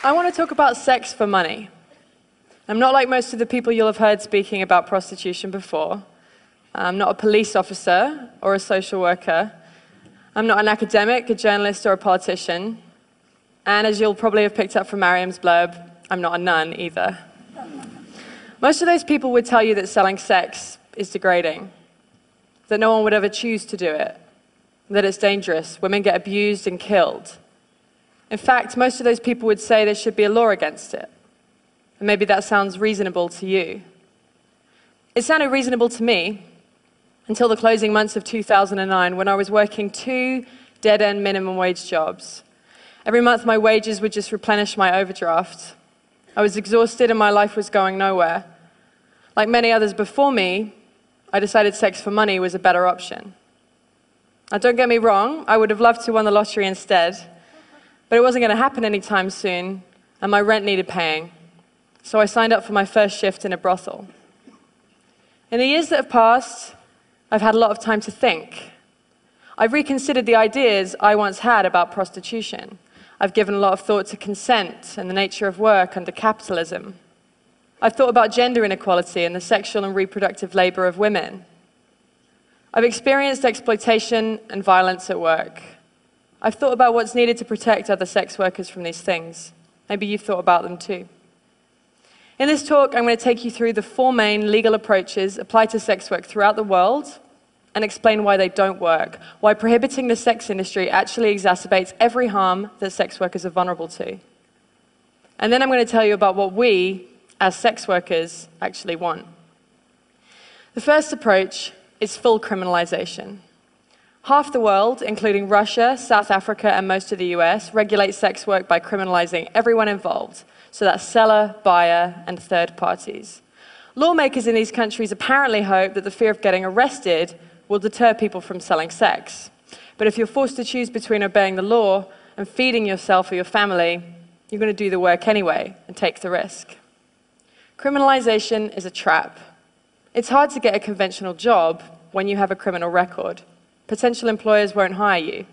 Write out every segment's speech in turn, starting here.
I want to talk about sex for money. I'm not like most of the people you'll have heard speaking about prostitution before. I'm not a police officer or a social worker. I'm not an academic, a journalist, or a politician. And as you'll probably have picked up from Mariam's blurb, I'm not a nun either. Most of those people would tell you that selling sex is degrading, that no one would ever choose to do it, that it's dangerous, women get abused and killed. In fact, most of those people would say there should be a law against it. And maybe that sounds reasonable to you. It sounded reasonable to me until the closing months of 2009, when I was working 2 dead-end minimum wage jobs. Every month my wages would just replenish my overdraft. I was exhausted and my life was going nowhere. Like many others before me, I decided sex for money was a better option. Now don't get me wrong, I would have loved to win the lottery instead, but it wasn't going to happen anytime soon, and my rent needed paying. So I signed up for my first shift in a brothel. In the years that have passed, I've had a lot of time to think. I've reconsidered the ideas I once had about prostitution. I've given a lot of thought to consent and the nature of work under capitalism. I've thought about gender inequality and the sexual and reproductive labor of women. I've experienced exploitation and violence at work. I've thought about what's needed to protect other sex workers from these things. Maybe you've thought about them too. In this talk, I'm going to take you through the 4 main legal approaches applied to sex work throughout the world and explain why they don't work, why prohibiting the sex industry actually exacerbates every harm that sex workers are vulnerable to. And then I'm going to tell you about what we, as sex workers, actually want. The first approach is full criminalization. Half the world, including Russia, South Africa, and most of the US, regulates sex work by criminalizing everyone involved. So that's seller, buyer, and third parties. Lawmakers in these countries apparently hope that the fear of getting arrested will deter people from selling sex. But if you're forced to choose between obeying the law and feeding yourself or your family, you're going to do the work anyway and take the risk. Criminalization is a trap. It's hard to get a conventional job when you have a criminal record. Potential employers won't hire you.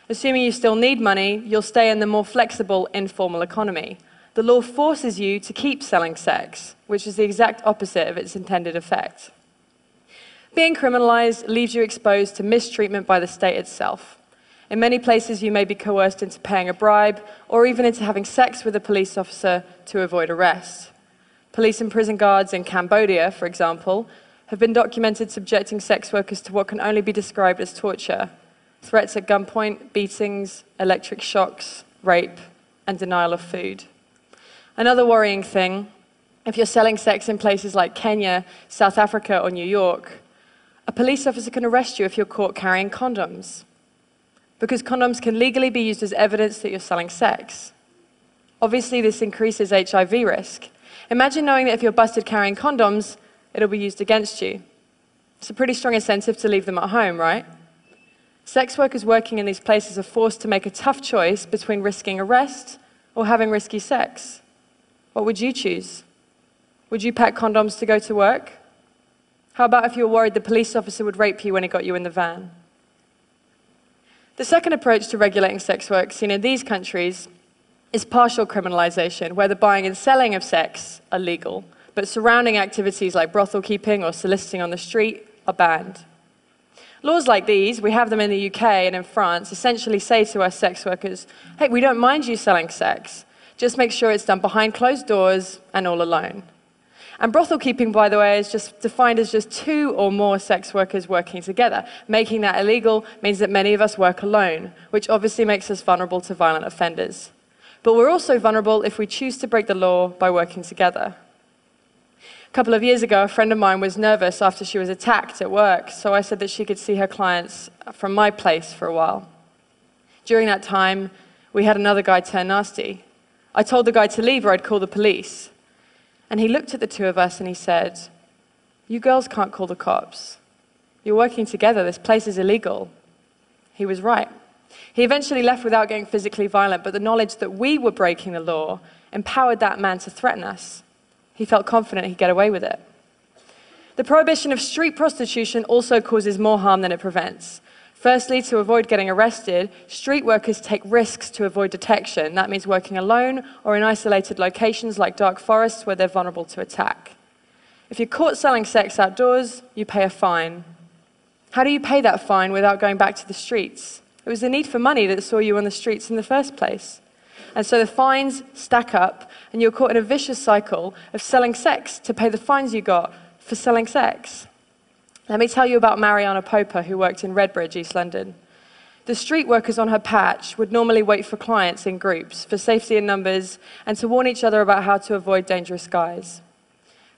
Assuming you still need money, you'll stay in the more flexible, informal economy. The law forces you to keep selling sex, which is the exact opposite of its intended effect. Being criminalized leaves you exposed to mistreatment by the state itself. In many places, you may be coerced into paying a bribe or even into having sex with a police officer to avoid arrest. Police and prison guards in Cambodia, for example, have been documented subjecting sex workers to what can only be described as torture: threats at gunpoint, beatings, electric shocks, rape, and denial of food. Another worrying thing, if you're selling sex in places like Kenya, South Africa, or New York, a police officer can arrest you if you're caught carrying condoms, because condoms can legally be used as evidence that you're selling sex. Obviously, this increases HIV risk. Imagine knowing that if you're busted carrying condoms, it'll be used against you. It's a pretty strong incentive to leave them at home, right? Sex workers working in these places are forced to make a tough choice between risking arrest or having risky sex. What would you choose? Would you pack condoms to go to work? How about if you were worried the police officer would rape you when he got you in the van? The second approach to regulating sex work seen in these countries is partial criminalization, where the buying and selling of sex are legal, but surrounding activities like brothel keeping or soliciting on the street are banned. Laws like these, we have them in the UK and in France, essentially say to us sex workers, hey, we don't mind you selling sex, just make sure it's done behind closed doors and all alone. And brothel keeping, by the way, is just defined as just 2 or more sex workers working together. Making that illegal means that many of us work alone, which obviously makes us vulnerable to violent offenders. But we're also vulnerable if we choose to break the law by working together. A couple of years ago, a friend of mine was nervous after she was attacked at work, so I said that she could see her clients from my place for a while. During that time, we had another guy turn nasty. I told the guy to leave or I'd call the police. And he looked at the 2 of us and he said, "You girls can't call the cops. You're working together, this place is illegal." He was right. He eventually left without getting physically violent, but the knowledge that we were breaking the law empowered that man to threaten us. He felt confident he'd get away with it. The prohibition of street prostitution also causes more harm than it prevents. Firstly, to avoid getting arrested, street workers take risks to avoid detection. That means working alone or in isolated locations like dark forests where they're vulnerable to attack. If you're caught selling sex outdoors, you pay a fine. How do you pay that fine without going back to the streets? It was the need for money that saw you on the streets in the first place. And so the fines stack up, and you're caught in a vicious cycle of selling sex to pay the fines you got for selling sex. Let me tell you about Mariana Poper, who worked in Redbridge, East London. The street workers on her patch would normally wait for clients in groups for safety in numbers and to warn each other about how to avoid dangerous guys.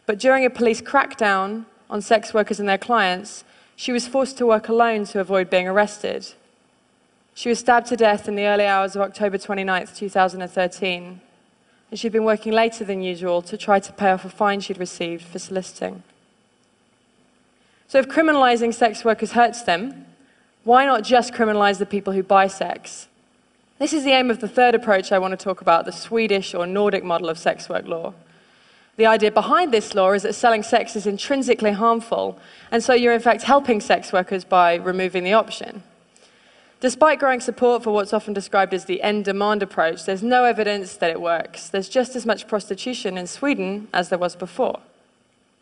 But during a police crackdown on sex workers and their clients, she was forced to work alone to avoid being arrested. She was stabbed to death in the early hours of October 29, 2013, and she'd been working later than usual to try to pay off a fine she'd received for soliciting. So if criminalizing sex workers hurts them, why not just criminalize the people who buy sex? This is the aim of the third approach I want to talk about, the Swedish or Nordic model of sex work law. The idea behind this law is that selling sex is intrinsically harmful, and so you're in fact helping sex workers by removing the option. Despite growing support for what's often described as the end demand approach, there's no evidence that it works. There's just as much prostitution in Sweden as there was before.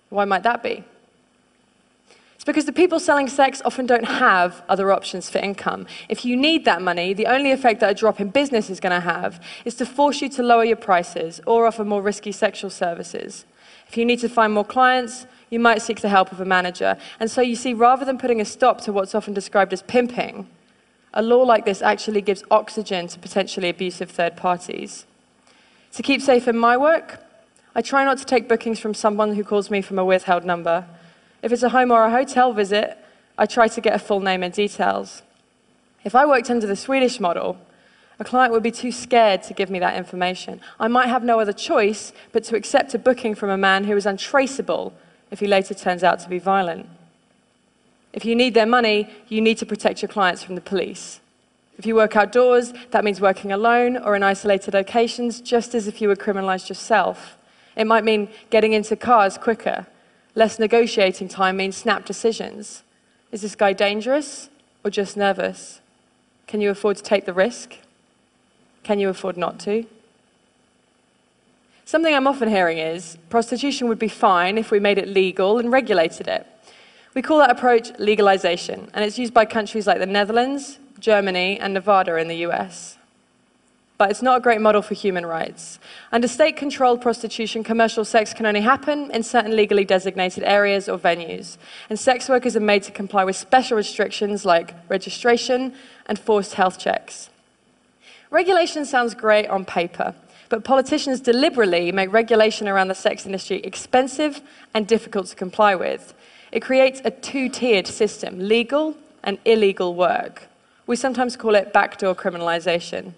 Why might that be? It's because the people selling sex often don't have other options for income. If you need that money, the only effect that a drop in business is going to have is to force you to lower your prices or offer more risky sexual services. If you need to find more clients, you might seek the help of a manager. And so you see, rather than putting a stop to what's often described as pimping, a law like this actually gives oxygen to potentially abusive third parties. To keep safe in my work, I try not to take bookings from someone who calls me from a withheld number. If it's a home or a hotel visit, I try to get a full name and details. If I worked under the Swedish model, a client would be too scared to give me that information. I might have no other choice but to accept a booking from a man who is untraceable if he later turns out to be violent. If you need their money, you need to protect your clients from the police. If you work outdoors, that means working alone or in isolated locations, just as if you were criminalized yourself. It might mean getting into cars quicker. Less negotiating time means snap decisions. Is this guy dangerous or just nervous? Can you afford to take the risk? Can you afford not to? Something I'm often hearing is prostitution would be fine if we made it legal and regulated it. We call that approach legalization, and it's used by countries like the Netherlands, Germany, and Nevada in the US. But it's not a great model for human rights. Under state-controlled prostitution, commercial sex can only happen in certain legally designated areas or venues, and sex workers are made to comply with special restrictions like registration and forced health checks. Regulation sounds great on paper, but politicians deliberately make regulation around the sex industry expensive and difficult to comply with. It creates a two-tiered system, legal and illegal work. We sometimes call it backdoor criminalization.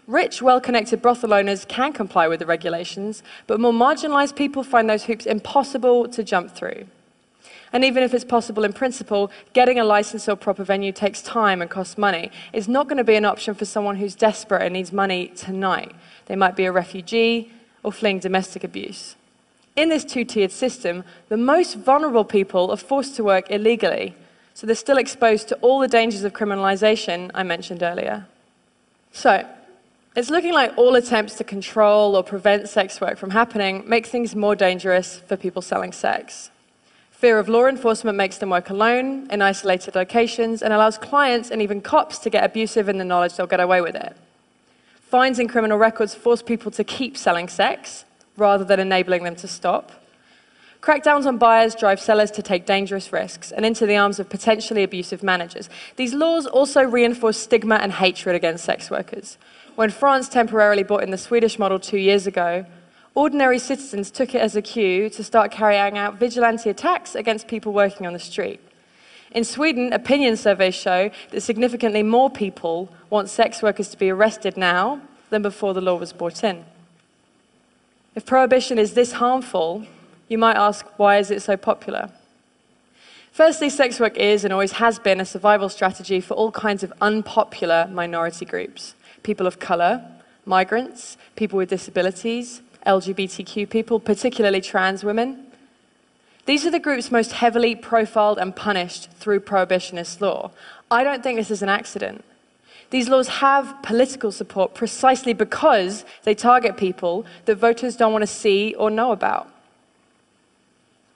Rich, well-connected brothel owners can comply with the regulations, but more marginalized people find those hoops impossible to jump through. And even if it's possible in principle, getting a license or proper venue takes time and costs money. It's not going to be an option for someone who's desperate and needs money tonight. They might be a refugee or fleeing domestic abuse. In this two-tiered system, the most vulnerable people are forced to work illegally, so they're still exposed to all the dangers of criminalization I mentioned earlier. So, it's looking like all attempts to control or prevent sex work from happening make things more dangerous for people selling sex. Fear of law enforcement makes them work alone in isolated locations and allows clients and even cops to get abusive in the knowledge they'll get away with it. Fines and criminal records force people to keep selling sex rather than enabling them to stop. Crackdowns on buyers drive sellers to take dangerous risks and into the arms of potentially abusive managers. These laws also reinforce stigma and hatred against sex workers. When France temporarily brought in the Swedish model 2 years ago, ordinary citizens took it as a cue to start carrying out vigilante attacks against people working on the street. In Sweden, opinion surveys show that significantly more people want sex workers to be arrested now than before the law was brought in. If prohibition is this harmful, you might ask, why is it so popular? Firstly, sex work is and always has been a survival strategy for all kinds of unpopular minority groups. People of color, migrants, people with disabilities, LGBTQ people, particularly trans women. These are the groups most heavily profiled and punished through prohibitionist law. I don't think this is an accident. These laws have political support precisely because they target people that voters don't want to see or know about.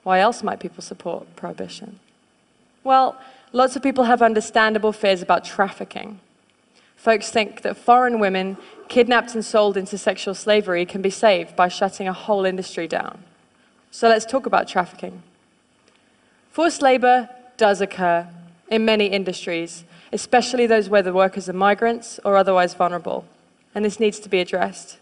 Why else might people support prohibition? Well, lots of people have understandable fears about trafficking. Folks think that foreign women kidnapped and sold into sexual slavery can be saved by shutting a whole industry down. So let's talk about trafficking. Forced labor does occur in many industries, especially those where the workers are migrants or otherwise vulnerable, and this needs to be addressed.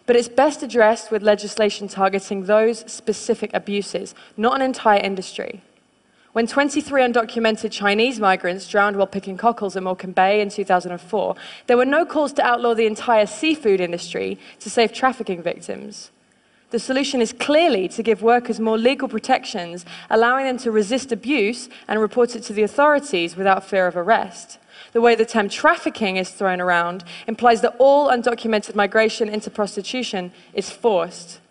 But it's best addressed with legislation targeting those specific abuses, not an entire industry. When 23 undocumented Chinese migrants drowned while picking cockles in Morecambe Bay in 2004, there were no calls to outlaw the entire seafood industry to save trafficking victims. The solution is clearly to give workers more legal protections, allowing them to resist abuse and report it to the authorities without fear of arrest. The way the term trafficking is thrown around implies that all undocumented migration into prostitution is forced.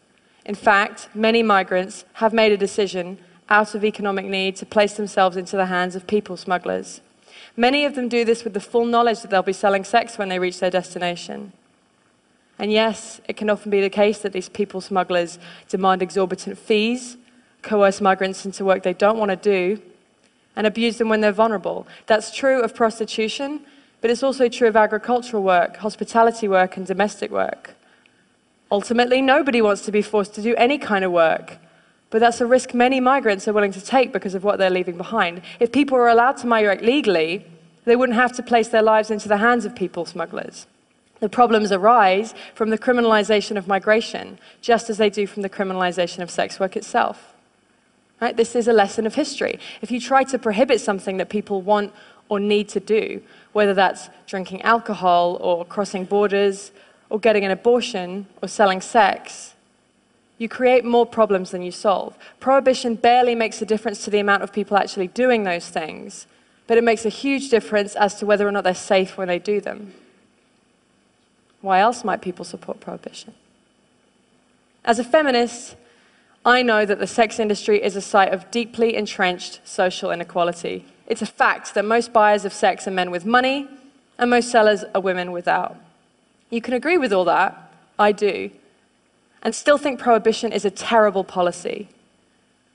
In fact, many migrants have made a decision out of economic need to place themselves into the hands of people smugglers. Many of them do this with the full knowledge that they'll be selling sex when they reach their destination. And yes, it can often be the case that these people smugglers demand exorbitant fees, coerce migrants into work they don't want to do, and abuse them when they're vulnerable. That's true of prostitution, but it's also true of agricultural work, hospitality work, and domestic work. Ultimately, nobody wants to be forced to do any kind of work, but that's a risk many migrants are willing to take because of what they're leaving behind. If people were allowed to migrate legally, they wouldn't have to place their lives into the hands of people smugglers. The problems arise from the criminalization of migration, just as they do from the criminalization of sex work itself. Right? This is a lesson of history. If you try to prohibit something that people want or need to do, whether that's drinking alcohol or crossing borders or getting an abortion or selling sex, you create more problems than you solve. Prohibition barely makes a difference to the amount of people actually doing those things, but it makes a huge difference as to whether or not they're safe when they do them. Why else might people support prohibition? As a feminist, I know that the sex industry is a site of deeply entrenched social inequality. It's a fact that most buyers of sex are men with money, and most sellers are women without. You can agree with all that, I do, and still think prohibition is a terrible policy.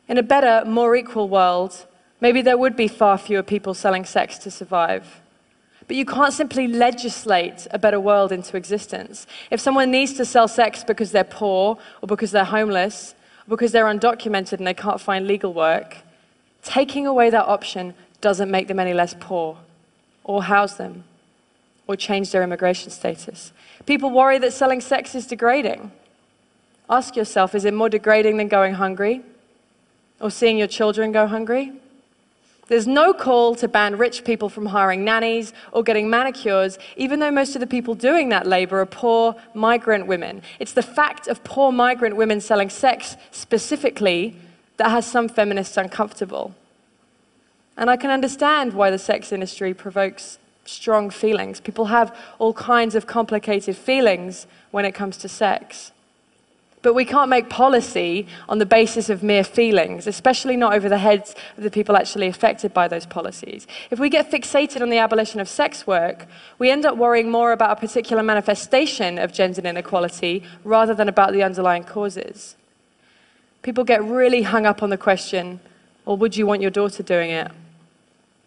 In a better, more equal world, maybe there would be far fewer people selling sex to survive. But you can't simply legislate a better world into existence. If someone needs to sell sex because they're poor, or because they're homeless, or because they're undocumented and they can't find legal work, taking away that option doesn't make them any less poor, or house them, or change their immigration status. People worry that selling sex is degrading. Ask yourself, is it more degrading than going hungry, or seeing your children go hungry? There's no call to ban rich people from hiring nannies or getting manicures, even though most of the people doing that labor are poor migrant women. It's the fact of poor migrant women selling sex specifically that has some feminists uncomfortable. And I can understand why the sex industry provokes strong feelings. People have all kinds of complicated feelings when it comes to sex. But we can't make policy on the basis of mere feelings, especially not over the heads of the people actually affected by those policies. If we get fixated on the abolition of sex work, we end up worrying more about a particular manifestation of gender inequality rather than about the underlying causes. People get really hung up on the question, well, would you want your daughter doing it?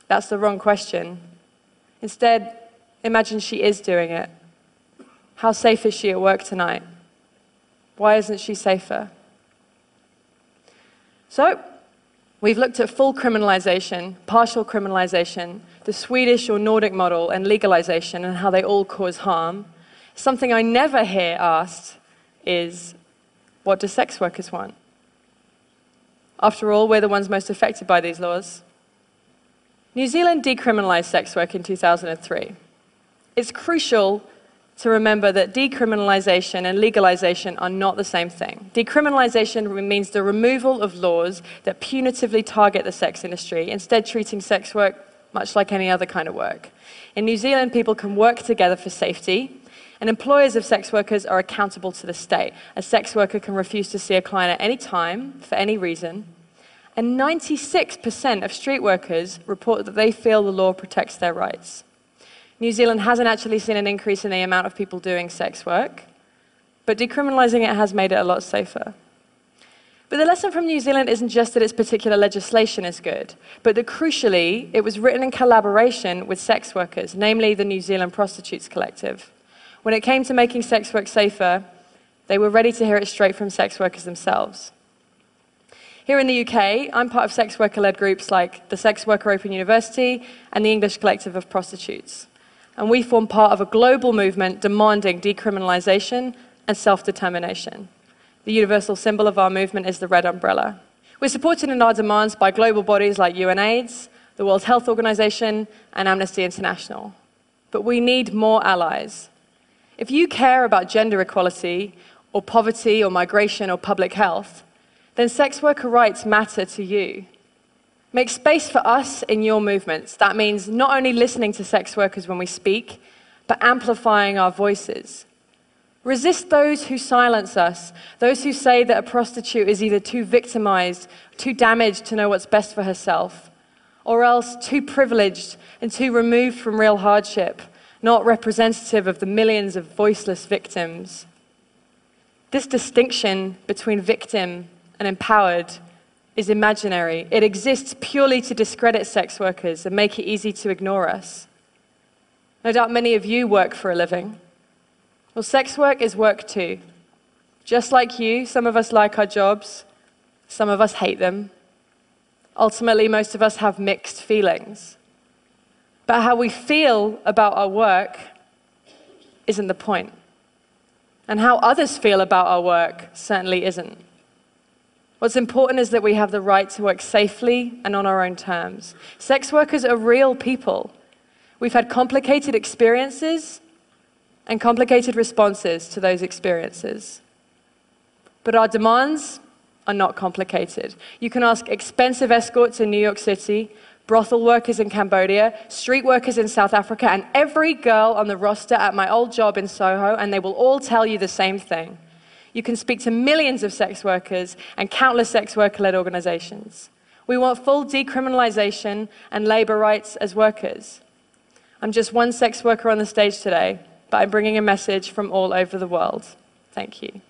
That's the wrong question. Instead, imagine she is doing it. How safe is she at work tonight? Why isn't she safer? So, we've looked at full criminalization, partial criminalization, the Swedish or Nordic model, and legalization, and how they all cause harm. Something I never hear asked is, what do sex workers want? After all, we're the ones most affected by these laws. New Zealand decriminalized sex work in 2003. It's crucial to remember that decriminalization and legalization are not the same thing. Decriminalization means the removal of laws that punitively target the sex industry, instead treating sex work much like any other kind of work. In New Zealand, people can work together for safety, and employers of sex workers are accountable to the state. A sex worker can refuse to see a client at any time, for any reason, And 96% of street workers report that they feel the law protects their rights. New Zealand hasn't actually seen an increase in the amount of people doing sex work, but decriminalising it has made it a lot safer. But the lesson from New Zealand isn't just that its particular legislation is good, but that crucially, it was written in collaboration with sex workers, namely the New Zealand Prostitutes Collective. When it came to making sex work safer, they were ready to hear it straight from sex workers themselves. Here in the UK, I'm part of sex worker-led groups like the Sex Worker Open University and the English Collective of Prostitutes. And we form part of a global movement demanding decriminalisation and self-determination. The universal symbol of our movement is the red umbrella. We're supported in our demands by global bodies like UNAIDS, the World Health Organization, and Amnesty International. But we need more allies. If you care about gender equality, or poverty, or migration, or public health, then sex worker rights matter to you. Make space for us in your movements. That means not only listening to sex workers when we speak, but amplifying our voices. Resist those who silence us, those who say that a prostitute is either too victimized, too damaged to know what's best for herself, or else too privileged and too removed from real hardship, not representative of the millions of voiceless victims. This distinction between victim and empowered is imaginary. It exists purely to discredit sex workers and make it easy to ignore us. No doubt many of you work for a living. Well, sex work is work too. Just like you, some of us like our jobs, some of us hate them. Ultimately, most of us have mixed feelings. But how we feel about our work isn't the point. And how others feel about our work certainly isn't. What's important is that we have the right to work safely and on our own terms. Sex workers are real people. We've had complicated experiences and complicated responses to those experiences. But our demands are not complicated. You can ask expensive escorts in New York City, brothel workers in Cambodia, street workers in South Africa, and every girl on the roster at my old job in Soho, and they will all tell you the same thing. You can speak to millions of sex workers and countless sex worker-led organizations. We want full decriminalization and labor rights as workers. I'm just one sex worker on the stage today, but I'm bringing a message from all over the world. Thank you.